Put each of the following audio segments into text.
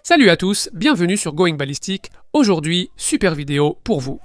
Salut à tous, bienvenue sur Going Ballistic. Aujourd'hui, super vidéo pour vous.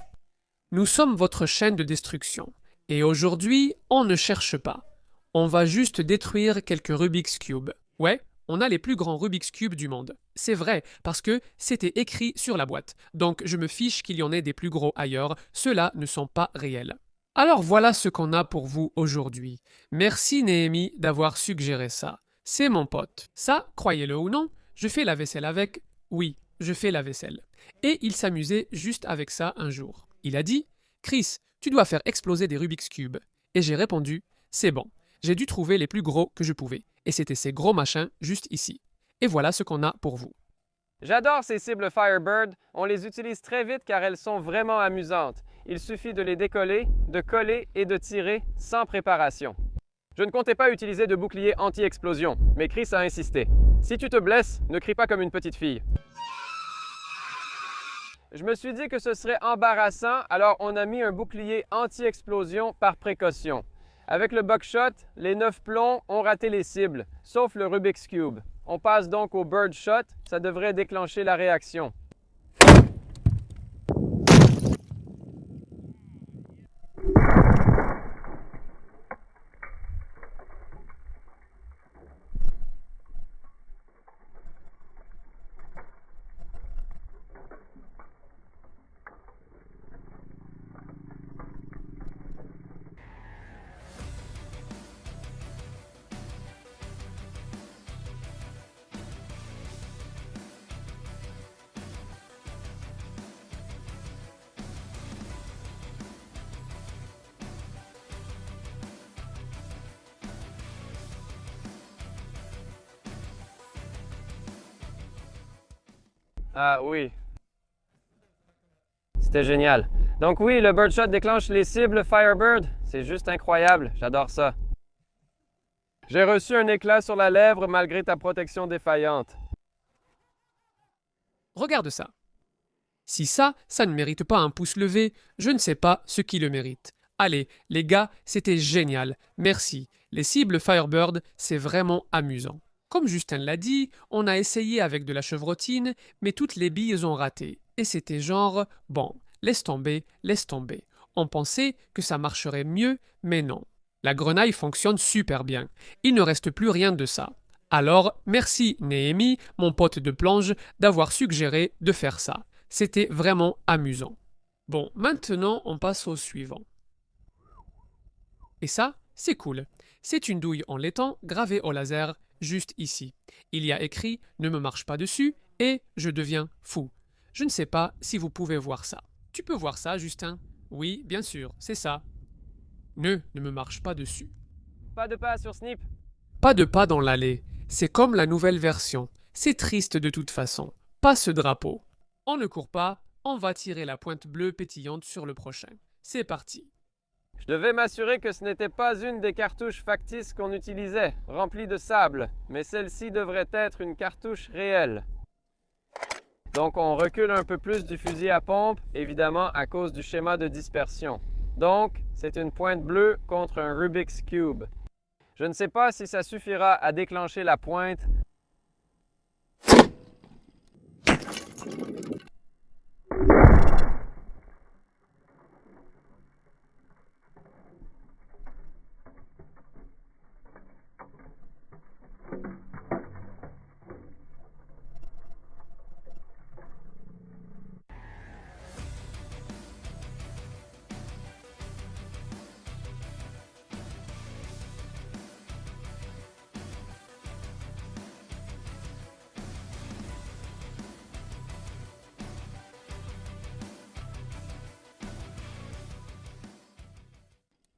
Nous sommes votre chaîne de destruction. Et aujourd'hui, on ne cherche pas. On va juste détruire quelques Rubik's Cube. Ouais, on a les plus grands Rubik's Cube du monde. C'est vrai, parce que c'était écrit sur la boîte. Donc je me fiche qu'il y en ait des plus gros ailleurs, ceux-là ne sont pas réels. Alors voilà ce qu'on a pour vous aujourd'hui. Merci Néhémie d'avoir suggéré ça. C'est mon pote. Ça, croyez-le ou non, je fais la vaisselle avec. Oui, je fais la vaisselle. Et il s'amusait juste avec ça un jour. Il a dit Chris, tu dois faire exploser des Rubik's Cube. Et j'ai répondu c'est bon. J'ai dû trouver les plus gros que je pouvais. Et c'était ces gros machins juste ici. Et voilà ce qu'on a pour vous. J'adore ces cibles Firebird. On les utilise très vite car elles sont vraiment amusantes. Il suffit de les décoller, de coller et de tirer sans préparation. Je ne comptais pas utiliser de bouclier anti-explosion, mais Chris a insisté. Si tu te blesses, ne crie pas comme une petite fille. Je me suis dit que ce serait embarrassant, alors on a mis un bouclier anti-explosion par précaution. Avec le buckshot, les 9 plombs ont raté les cibles, sauf le Rubik's Cube. On passe donc au birdshot, ça devrait déclencher la réaction. Ah oui. C'était génial. Donc oui, le birdshot déclenche les cibles Firebird. C'est juste incroyable, j'adore ça. J'ai reçu un éclat sur la lèvre malgré ta protection défaillante. Regarde ça. Si ça ne mérite pas un pouce levé, je ne sais pas ce qui le mérite. Allez, les gars, c'était génial. Merci. Les cibles Firebird, c'est vraiment amusant. Comme Justin l'a dit, on a essayé avec de la chevrotine, mais toutes les billes ont raté. Et c'était genre, bon, laisse tomber, laisse tomber. On pensait que ça marcherait mieux, mais non. La grenaille fonctionne super bien. Il ne reste plus rien de ça. Alors, merci Néhémie, mon pote de plonge, d'avoir suggéré de faire ça. C'était vraiment amusant. Bon, maintenant on passe au suivant. Et ça, c'est cool. C'est une douille en laiton gravée au laser, juste ici. Il y a écrit « Ne me marche pas dessus » et « Je deviens fou ». Je ne sais pas si vous pouvez voir ça. Tu peux voir ça, Justin? Oui, bien sûr, c'est ça. Ne me marche pas dessus. Pas de pas sur Snip. Pas de pas dans l'allée. C'est comme la nouvelle version. C'est triste de toute façon. Pas ce drapeau. On ne court pas, on va tirer la pointe bleue pétillante sur le prochain. C'est parti. Je devais m'assurer que ce n'était pas une des cartouches factices qu'on utilisait, remplies de sable, mais celle-ci devrait être une cartouche réelle. Donc on recule un peu plus du fusil à pompe, évidemment à cause du schéma de dispersion. Donc, c'est une pointe bleue contre un Rubik's Cube. Je ne sais pas si ça suffira à déclencher la pointe.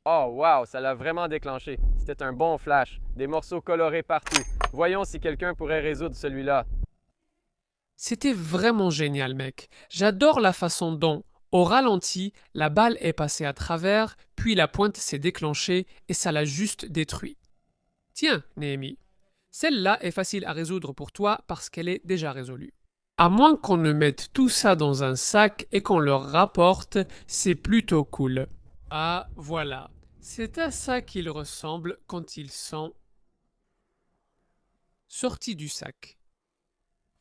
Oh wow, ça l'a vraiment déclenché. C'était un bon flash. Des morceaux colorés partout. Voyons si quelqu'un pourrait résoudre celui-là. C'était vraiment génial, mec. J'adore la façon dont, au ralenti, la balle est passée à travers, puis la pointe s'est déclenchée et ça l'a juste détruit. Tiens, Néhémie, celle-là est facile à résoudre pour toi parce qu'elle est déjà résolue. À moins qu'on ne mette tout ça dans un sac et qu'on leur rapporte, c'est plutôt cool. Ah, voilà. C'est à ça qu'ils ressemblent quand ils sont sortis du sac.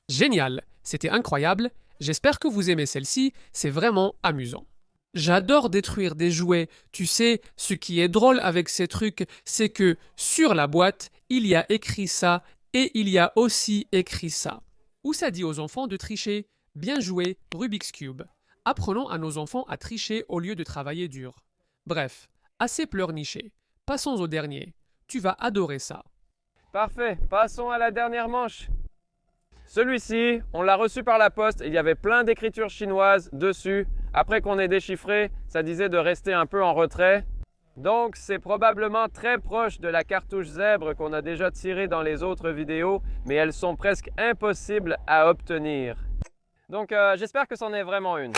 Génial! c'était incroyable. J'espère que vous aimez celle-ci, c'est vraiment amusant. J'adore détruire des jouets. Tu sais, ce qui est drôle avec ces trucs, c'est que sur la boîte, il y a écrit ça et il y a aussi écrit ça. Où ça dit aux enfants de tricher? Bien joué, Rubik's Cube. Apprenons à nos enfants à tricher au lieu de travailler dur. Bref, assez pleurniché. Passons au dernier. Tu vas adorer ça. Parfait, passons à la dernière manche. Celui-ci, on l'a reçu par la poste et il y avait plein d'écritures chinoises dessus. Après qu'on ait déchiffré, ça disait de rester un peu en retrait. Donc c'est probablement très proche de la cartouche zèbre qu'on a déjà tirée dans les autres vidéos, mais elles sont presque impossibles à obtenir. Donc j'espère que c'en est vraiment une.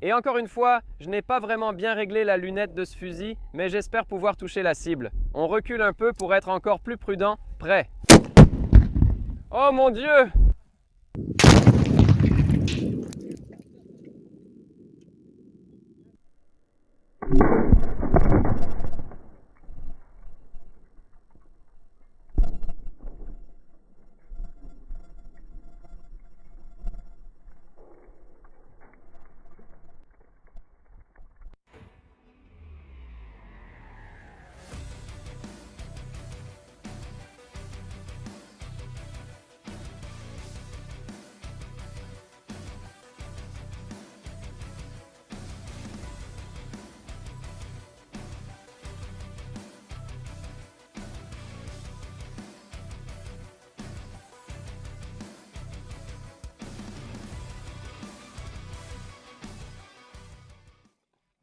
Et encore une fois, je n'ai pas vraiment bien réglé la lunette de ce fusil, mais j'espère pouvoir toucher la cible. On recule un peu pour être encore plus prudent. Prêt. Oh mon Dieu!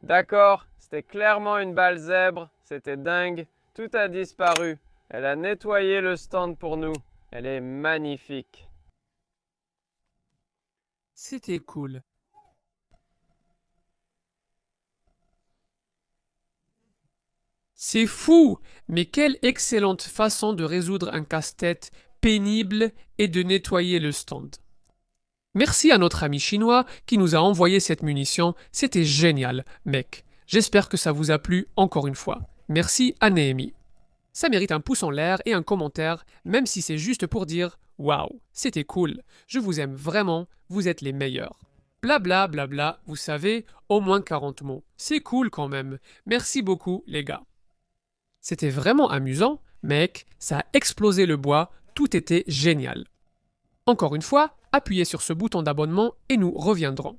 D'accord, c'était clairement une balle zèbre, c'était dingue, tout a disparu. Elle a nettoyé le stand pour nous, elle est magnifique. C'était cool. C'est fou! Mais quelle excellente façon de résoudre un casse-tête pénible et de nettoyer le stand. Merci à notre ami chinois qui nous a envoyé cette munition, c'était génial, mec. J'espère que ça vous a plu encore une fois. Merci à Néhémie. Ça mérite un pouce en l'air et un commentaire, même si c'est juste pour dire waouh, c'était cool, je vous aime vraiment, vous êtes les meilleurs. Blabla, blabla, vous savez, au moins 40 mots. C'est cool quand même. Merci beaucoup, les gars. C'était vraiment amusant, mec, ça a explosé le bois, tout était génial. Encore une fois, appuyez sur ce bouton d'abonnement et nous reviendrons.